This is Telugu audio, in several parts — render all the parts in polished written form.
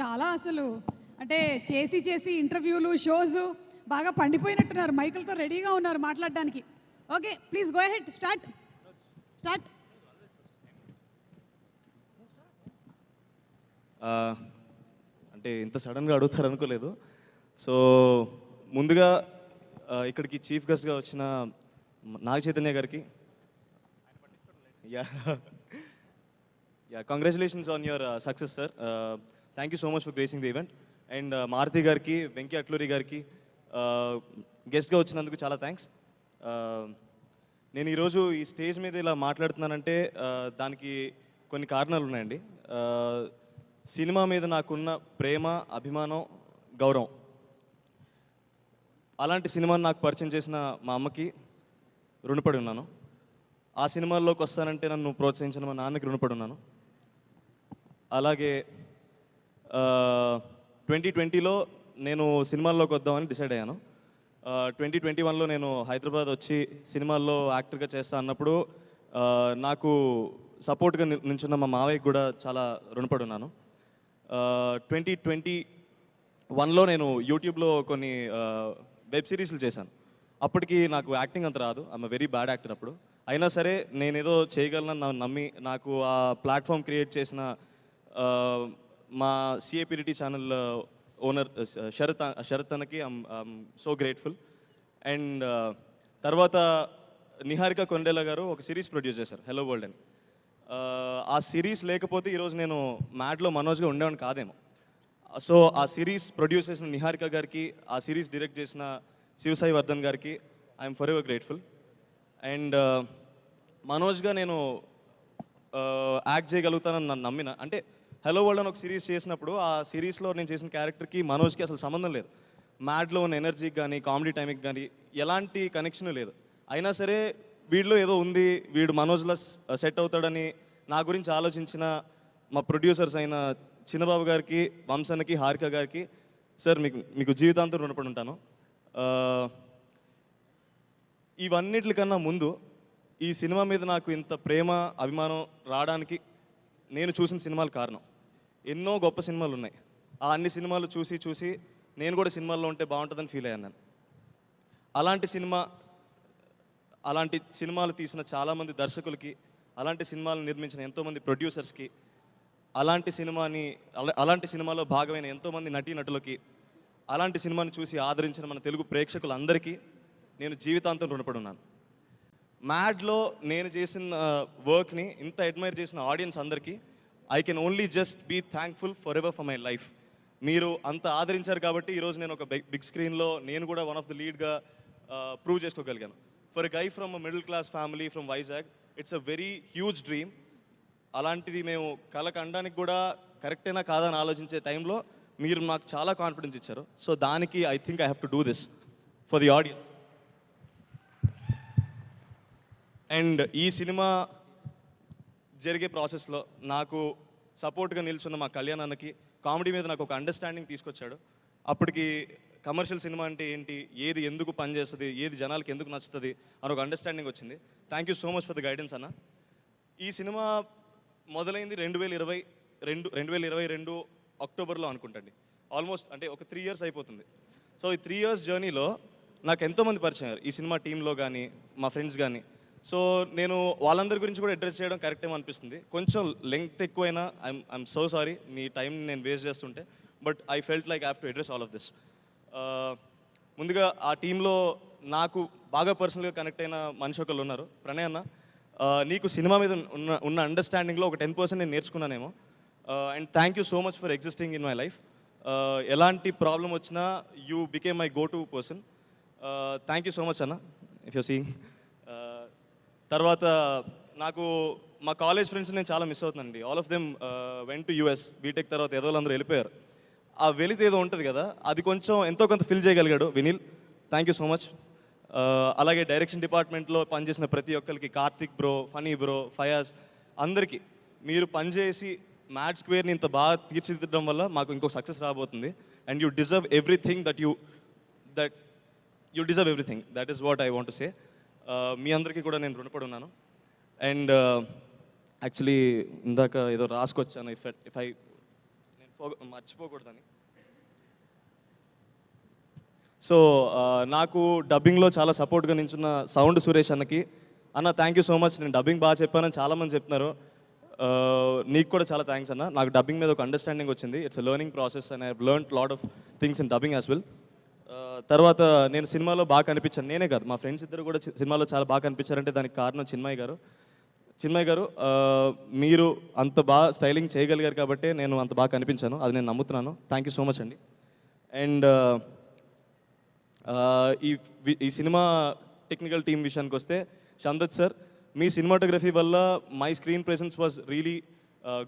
చాలా అసలు అంటే చేసి చేసి ఇంటర్వ్యూలు షోస్ బాగా పండిపోయినట్టున్నారు, మైకులతో రెడీగా ఉన్నారు మాట్లాడడానికి. Okay, please go ahead, start start. అంటే ఇంత సడన్గా అడుగుతారు అనుకోలేదు. సో ముందుగా ఇక్కడికి చీఫ్ గెస్ట్గా వచ్చిన నాగ చైతన్య గారికి yeah congratulations on your success sir. Thank you so much for gracing the event. And Maruti గారికి, వెంకీ అట్లూరి గారికి గెస్ట్గా వచ్చినందుకు చాలా థ్యాంక్స్. నేను ఈరోజు ఈ స్టేజ్ మీద ఇలా మాట్లాడుతున్నానంటే దానికి కొన్ని కారణాలు ఉన్నాయండి. సినిమా మీద నాకున్న ప్రేమ, అభిమానం, గౌరవం, అలాంటి సినిమాని నాకు పరిచయం చేసిన మా అమ్మకి రుణపడి ఉన్నాను. ఆ సినిమాల్లోకి వస్తానంటే నన్ను ప్రోత్సహించిన మా నాన్నకి రుణపడి ఉన్నాను. అలాగే 2020లో నేను సినిమాల్లోకి వద్దామని డిసైడ్ అయ్యాను. 2021లో నేను హైదరాబాద్ వచ్చి సినిమాల్లో యాక్టర్గా చేస్తా అన్నప్పుడు నాకు సపోర్ట్గా నిల్చున్న మా మావయ్యకి కూడా చాలా రుణపడి ఉన్నాను. 2021లో నేను యూట్యూబ్లో కొన్ని వెబ్ సిరీస్లు చేశాను. అప్పటికి నాకు యాక్టింగ్ అంత రాదు, ఐఎమ్ వెరీ బ్యాడ్ యాక్టర్ అప్పుడు. అయినా సరే నేనేదో చేయగలనని నమ్మి నాకు ఆ ప్లాట్ఫామ్ క్రియేట్ చేసిన మా సిఏపిడిటీ ఛానల్ ఓనర్ శరత్ అన్నకి ఐఎమ్ సో గ్రేట్ఫుల్. అండ్ తర్వాత నిహారిక కొండేలా గారు ఒక సిరీస్ ప్రొడ్యూస్ చేశారు, హలో వరల్డ్ అని. ఆ సిరీస్ లేకపోతే ఈరోజు నేను మ్యాడ్లో మనోజ్గా ఉండేవాడిని కాదేమో. సో ఆ సిరీస్ ప్రొడ్యూస్ చేసిన నిహారిక గారికి, ఆ సిరీస్ డైరెక్ట్ చేసిన శివసాయి వర్ధన్ గారికి I'm forever grateful. And మనోజ్గా నేను యాక్ట్ చేయగలుగుతానని నన్ను నమ్మిన, అంటే హలో వరల్డ్ అని ఒక సిరీస్ చేసినప్పుడు ఆ సిరీస్లో నేను చేసిన క్యారెక్టర్కి మనోజ్కి అసలు సంబంధం లేదు. మ్యాడ్లో ఉన్న ఎనర్జీకి కానీ, కామెడీ టైంకి కానీ ఎలాంటి కనెక్షన్ లేదు. అయినా సరే వీడిలో ఏదో ఉంది, వీడు మనోజ్లో సెట్ అవుతాడని నా గురించి ఆలోచించిన మా ప్రొడ్యూసర్స్ అయిన చిన్నబాబు గారికి, వంశన్నకి, హారిక గారికి, సార్ మీకు జీవితాంతం రుణపడి ఉంటాను. ఇవన్నిటికన్నా ముందు ఈ సినిమా మీద నాకు ఇంత ప్రేమ, అభిమానం రావడానికి నేను చూసిన సినిమాలు కారణం. ఎన్నో గొప్ప సినిమాలు ఉన్నాయి, ఆ అన్ని సినిమాలు చూసి నేను కూడా సినిమాల్లో ఉంటే బాగుంటుందని ఫీల్ అయ్యాను నేను. అలాంటి సినిమాలు తీసిన చాలామంది దర్శకులకి, అలాంటి సినిమాలు నిర్మించిన ఎంతోమంది ప్రొడ్యూసర్స్కి, అలాంటి సినిమాలో భాగమైన ఎంతోమంది నటీనటులకి, అలాంటి సినిమాని చూసి ఆదరించిన మన తెలుగు ప్రేక్షకులందరికీ నేను జీవితాంతం రుణపడి ఉన్నాను. మ్యాడ్లో నేను చేసిన వర్క్ని ఇంత అడ్మైర్ చేసిన ఆడియన్స్ అందరికీ I can only just be thankful for ever for my life. మీరు అంత ఆదరించారు కాబట్టి ఈరోజు నేను ఒక బిగ్ స్క్రీన్లో నేను కూడా వన్ ఆఫ్ ద లీడ్గా ప్రూవ్ చేసుకోగలిగాను. For a guy from a middle class family from Vizag, it's a very huge dream. అలాంటిది మేము కళకు అనడానికి కూడా కరెక్టేనా కాదని ఆలోచించే టైంలో మీరు నాకు చాలా కాన్ఫిడెన్స్ ఇచ్చారు. సో దానికి I think I have to do this for the audience. And ఈ సినిమా జరిగే ప్రాసెస్లో నాకు సపోర్ట్గా నిల్చున్న మా కళ్యాణ్ అన్నకి కామెడీ మీద నాకు ఒక అండర్స్టాండింగ్ తీసుకొచ్చాడు. అప్పటికి కమర్షియల్ సినిమా అంటే ఏంటి, ఏది ఎందుకు పనిచేస్తుంది, ఏది జనాలకి ఎందుకు నచ్చుతుంది అని ఒక అండర్స్టాండింగ్ వచ్చింది. Thank you so much for the guidance అన్న. ఈ సినిమా మొదలైంది 2022 అక్టోబర్లో అనుకుంటండి. ఆల్మోస్ట్ అంటే ఒక 3 years అయిపోతుంది. సో ఈ 3 years జర్నీలో నాకు ఎంతోమంది పరిచయం అయ్యారు ఈ సినిమా టీంలో కానీ, మా ఫ్రెండ్స్ కానీ. సో నేను వాళ్ళందరి గురించి కూడా అడ్రస్ చేయడం కరెక్ట్ ఏమో అనిపిస్తుంది. కొంచెం లెంగ్త్ ఎక్కువైనా I'm so sorry me time నేను వేస్ట్ చేస్తుంటే, but I felt like I have to address all of this. ముందుగా ఆ టీంలో నాకు బాగా పర్సనల్గా కనెక్ట్ అయిన మనిషి ఒకళ్ళు ఉన్నారు, ప్రణయ్ అన్న. నీకు సినిమా మీద ఉన్న అండర్స్టాండింగ్లో ఒక 10% నేను నేర్చుకున్నానేమో. And thank you so much for existing in my life. ఎలాంటి ప్రాబ్లం వచ్చినా you became my go to person. Thank you so much అన్న, ఇఫ్ యూ సీయింగ్. తర్వాత నాకు మా కాలేజ్ ఫ్రెండ్స్ నేను చాలా మిస్ అవుతున్నానండి. All of them went to US. B Tech తర్వాత ఏదో అందరూ వెళ్ళిపోయారు. ఆ వెళితే ఏదో ఉంటుంది కదా, అది కొంచెం ఎంతో కొంత ఫిల్ చేయగలిగాడు Vineel. Thank you so much. అలాగే డైరెక్షన్ డిపార్ట్మెంట్లో పనిచేసిన ప్రతి ఒక్కరికి, కార్తిక్ బ్రో, ఫనీ బ్రో, ఫయాజ్, అందరికీ మీరు పనిచేసి మ్యాడ్ స్క్వేర్ని ఇంత బాగా తీర్చిదిద్దడం వల్ల మాకు ఇంకొక సక్సెస్ రాబోతుంది. And you deserve everything that you deserve everything. That is what I want to say. మీ అందరికీ కూడా నేను రుణపడి ఉన్నాను. అండ్ యాక్చువల్లీ ఇందాక ఏదో రాసుకొచ్చాను, ఇఫ్ ఐ నేను మర్చిపోకూడదని. సో నాకు డబ్బింగ్లో చాలా సపోర్ట్గా నించున్న సౌండ్ సురేష్ అన్నకి, అన్న థ్యాంక్ యూ సో మచ్, నేను డబ్బింగ్ బాగా చెప్పానని చాలామంది చెప్తున్నారు. నీకు కూడా చాలా థ్యాంక్స్ అన్న. నాకు డబ్బింగ్ మీద ఒక అండర్స్టాండింగ్ వచ్చింది. It's a learning process and I have learned lot of things in dubbing as well. తర్వాత నేను సినిమాలో బాగా కనిపించాను. నేనే కాదు, మా ఫ్రెండ్స్ ఇద్దరు కూడా సినిమాలో చాలా బాగా కనిపించారంటే దానికి కారణం చిన్మయ్ గారు. మీరు అంత బాగా స్టైలింగ్ చేయగలిగారు కాబట్టి నేను అంత బాగా కనిపించాను. అది నేను నమ్ముతున్నాను. థ్యాంక్ యూ సో మచ్ అండి. అండ్ ఈ సినిమా టెక్నికల్ టీమ్ విషయానికి వస్తే, షందత్ సార్, మీ సినిమాటోగ్రఫీ వల్ల my screen presence was really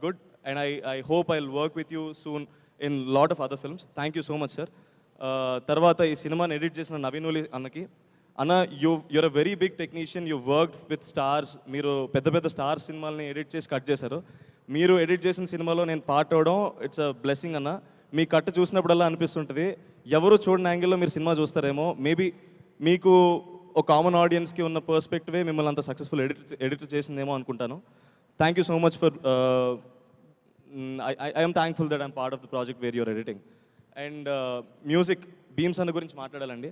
good and I hope I will work with you soon in lot of other films. Thank you so much sir. తర్వాత ఈ సినిమాని ఎడిట్ చేసిన నవీన్ ఓలి అన్నకి, అన్న you're a very big technician, you work with stars. మీరు పెద్ద పెద్ద స్టార్స్ సినిమాలని ఎడిట్ చేసి కట్ చేశారు. మీరు ఎడిట్ చేసిన సినిమాలో నేను పార్ట్ అవడం ఇట్స్ అ బ్లెస్సింగ్ అన్న. మీ కట్ చూసినప్పుడల్లా అనిపిస్తుంటుంది ఎవరు చూడని యాంగిల్లో మీరు సినిమా చూస్తారేమో. మేబీ మీకు ఒక కామన్ ఆడియన్స్కి ఉన్న పర్స్పెక్టివే మిమ్మల్ని అంత సక్సెస్ఫుల్ ఎడిట్ చేసిందేమో అనుకుంటాను. Thank you so much for I'm thankful that I'm part of the project where you're editing. And music Bheems అన్న గురించి మాట్లాడాలండి.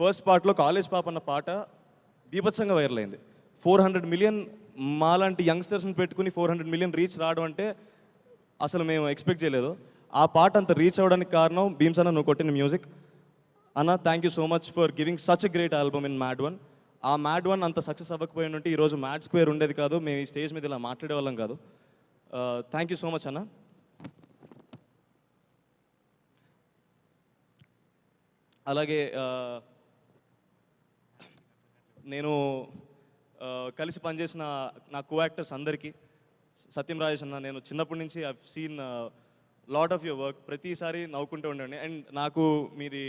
ఫస్ట్ పార్ట్లో కాలేజ్ పాప అన్న పాట బీభత్సంగా వైరల్ అయింది. 400 మిలియన్ మాలాంటి యంగ్స్టర్స్ని పెట్టుకుని 400 మిలియన్ రీచ్ రావడం అంటే అసలు మేము ఎక్స్పెక్ట్ చేయలేదు. ఆ పాట అంత రీచ్ అవ్వడానికి కారణం భీమ్స్ అన్న నువ్వు కొట్టిన మ్యూజిక్. అన్న thank you so much for giving such a great album in mad one. ఆ మ్యాడ్ వన్ అంత సక్సెస్ అవ్వకపోయి ఉంటే ఈరోజు మ్యాడ్ స్క్వేర్ ఉండేది కాదు, మేము ఈ స్టేజ్ మీద ఇలా మాట్లాడే వాళ్ళం కాదు. థ్యాంక్ యూ సో మచ్ అన్న. అలాగే నేను కలిసి పనిచేసిన నా కో యాక్టర్స్ అందరికీ, సత్యం రాజేష్ అన్న, నేను చిన్నప్పటి నుంచి I seen lot of your work. ప్రతిసారి నవ్వుకుంటూ ఉండండి. అండ్ నాకు మీది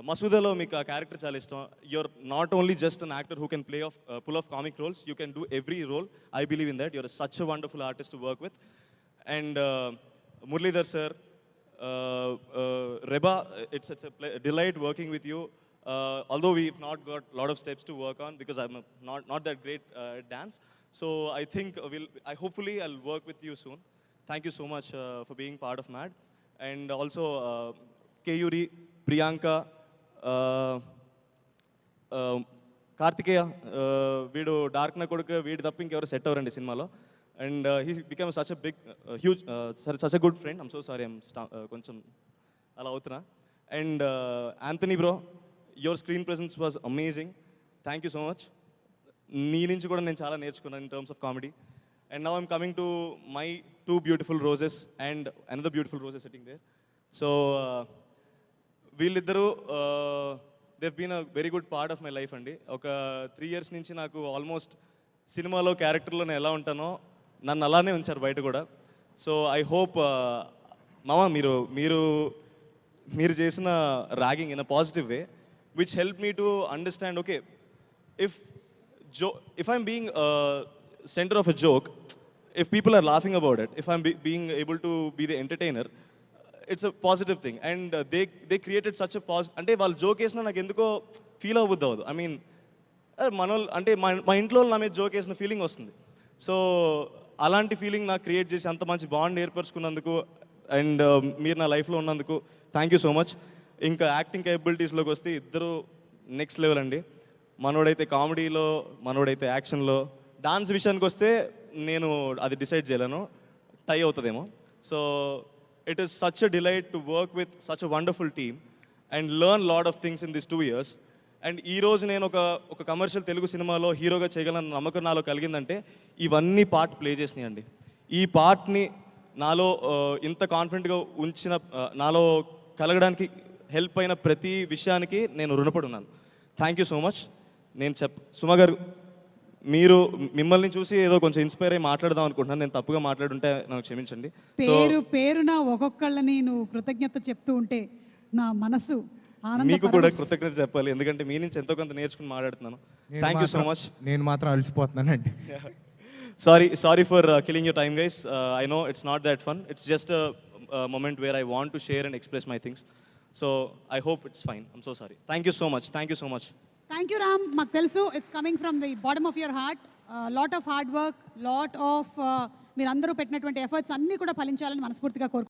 మసూదాలో మీకు ఆ క్యారెక్టర్ చాలా ఇష్టం. You're not only just an actor who can pull off comic roles, you can do every role. I believe in that. You're such a wonderful artist to work with. And Muralidhar sir, Reba, it's a delight working with you. Although we've not got a lot of steps to work on because I'm not that great at dance. So I think hopefully I'll work with you soon. Thank you so much for being part of MAD. And also Keyuri, Priyanka, Kartikeya, వీడు డార్క్ నా కొడుకు, వీడు తప్ప ఇంకెవరు సెట్ అవ్వరండి సినిమాలో. And he became such a big, huge, such a good friend. I'm so sorry, I'm కొంచెం అలా అవుతున్నా. And Anthony bro, your screen presence was amazing. Thank you so much. నీ నుంచి కూడా నేను చాలా నేర్చుకున్నాను in terms of comedy. And now I'm coming to my two beautiful roses and another beautiful rose is sitting there. So వీళ్ళిద్దరూ they've been a very good part of my life అండి. ఒక 3 years నుంచి నాకు ఆల్మోస్ట్ సినిమాలో క్యారెక్టర్లో నేను ఎలా ఉంటానో నన్ను అలానే ఉంచారు బయట కూడా. సో ఐ హోప్ మామ మీరు చేసిన ragging in a positive way which help me to understand, okay, if I'm being center of a joke, if people are laughing about it, if I'm being able to be the entertainer, it's a positive thing. And they created such a positive, అంటే వాళ్ళు జోక్ వేసినా నాకు ఎందుకో ఫీల్ అవ్వద్దు అవ్వదు. ఐ మీన్ మనోళ్ళు అంటే మా ఇంట్లో నా మీద జోక్ వేసిన ఫీలింగ్ వస్తుంది. సో అలాంటి ఫీలింగ్ నాకు క్రియేట్ చేసి అంత మంచి బాండ్ ఏర్పరచుకున్నందుకు అండ్ మీరు నా లైఫ్లో ఉన్నందుకు థ్యాంక్ యూ సో మచ్. ఇంకా యాక్టింగ్ కేపబిలిటీస్లోకి వస్తే ఇద్దరు నెక్స్ట్ లెవెల్ అండి. మనోడైతే కామెడీలో, మనోడైతే యాక్షన్లో. డాన్స్ విషయానికి వస్తే నేను అది డిసైడ్ చేయలేను, టై అవుతుందేమో. So it is such a delight to work with such a wonderful team and learn lot of things in this 2 years. And ఈరోజు నేను ఒక కమర్షియల్ తెలుగు సినిమాలో హీరోగా చేయగలన నమ్మకం నాలో కలిగిందంటే ఇవన్నీ పార్ట్ ప్లే చేసినాయండి. ఈ పార్ట్ని నాలో ఇంత కాన్ఫిడెంట్గా ఉంచిన, నాలో కలగడానికి హెల్ప్ అయిన ప్రతి విషయానికి నేను రుణపడి ఉన్నాను. Thank you so much. నేను సుమ గారు, మిమ్మల్ని చూసి ఏదో కొంచెం ఇన్స్పైర్ అయ్యి మాట్లాడదాం అనుకుంటున్నాను. నేను తప్పుగా మాట్లాడుంటే నాకు క్షమించండి. పేరున ఒక్కొక్కళ్ళని నువ్వు కృతజ్ఞత చెప్తూ ఉంటే నా మనసు మీకు కూడా కృతజ్ఞత చెప్పాలి, ఎందుకంటే మీ నుంచి ఎంతో కొంత నేర్చుకుని మాట్లాడుతున్నాను. Thank you so much. నేను మాత్రం అలసిపోతున్నానండి. Sorry for killing your time guys. I know it's not that fun. It's just moment where I want to share and express my things. So I hope it's fine. I'm so sorry. Thank you so much. Thank you so much. Thank you, Ram. Maku telusu it's coming from the bottom of your heart. Lot of hard work, lot of మీరందరూ పెట్టినటువంటి ఎఫర్ట్స్ అన్నీ కూడా ఫలించాలని మనస్ఫూర్తిగా కోరుకుంటున్నాను.